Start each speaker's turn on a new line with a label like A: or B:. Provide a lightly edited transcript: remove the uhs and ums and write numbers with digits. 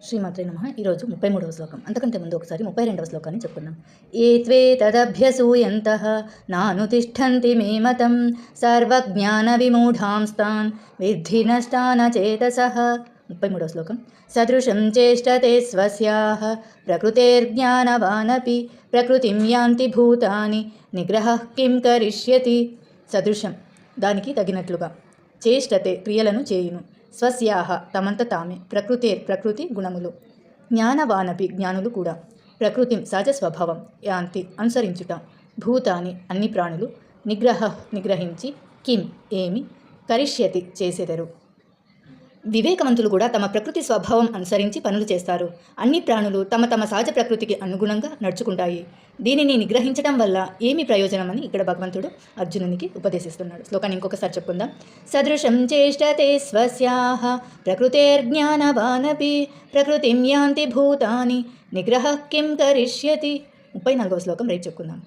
A: శ్రీమాత్రే నమః. ఈరోజు 33వ శ్లోకం. అంతకంటే ముందు ఒకసారి 32వ శ్లోకాన్ని చెప్పుకుందాం. ఏ త్వే తదభ్యసూయంతః నానుతిష్ఠంతి మే మతం సర్వజ్ఞాన విమూఢాంస్తాన్ విద్ధి నష్టాన చేతసః. 33వ శ్లోకం. సదృశం చేష్టతే స్వస్యాః ప్రకృతేర్జ్ఞానవానపి ప్రకృతిం యాంతి భూతాని నిగ్రహః కిం కరిష్యతి. సదృశం దానికి తగినట్లుగా, చేష్టతే క్రియలను చేయును, స్వస్యాహ తమంత తామే, ప్రకృతి గుణములు, జ్ఞానవానపి జ్ఞానులు కూడా, ప్రకృతిం సహజ స్వభావం, యాంతి అనుసరించుట, భూతాని అన్ని ప్రాణులు, నిగ్రహించి, కిం ఏమి, కరిష్యతి చేసెదరు. వివేకవంతులు కూడా తమ ప్రకృతి స్వభావం అనుసరించి పనులు చేస్తారు. అన్ని ప్రాణులు తమ తమ సహజ ప్రకృతికి అనుగుణంగా నడుచుకుంటాయి. దీనిని నిగ్రహించడం వల్ల ఏమి ప్రయోజనమని ఇక్కడ భగవంతుడు అర్జునునికి ఉపదేశిస్తున్నాడు. శ్లోకాన్ని ఇంకొకసారి చెప్పుకుందాం. సదృశం చేష్టతే స్వస్యాః ప్రకృతేర్జ్ఞానవానపి ప్రకృతిం యాంతి భూతాని నిగ్రహః కిం కరిష్యతి. 34వ శ్లోకం రేపు చెప్పుకుందాం.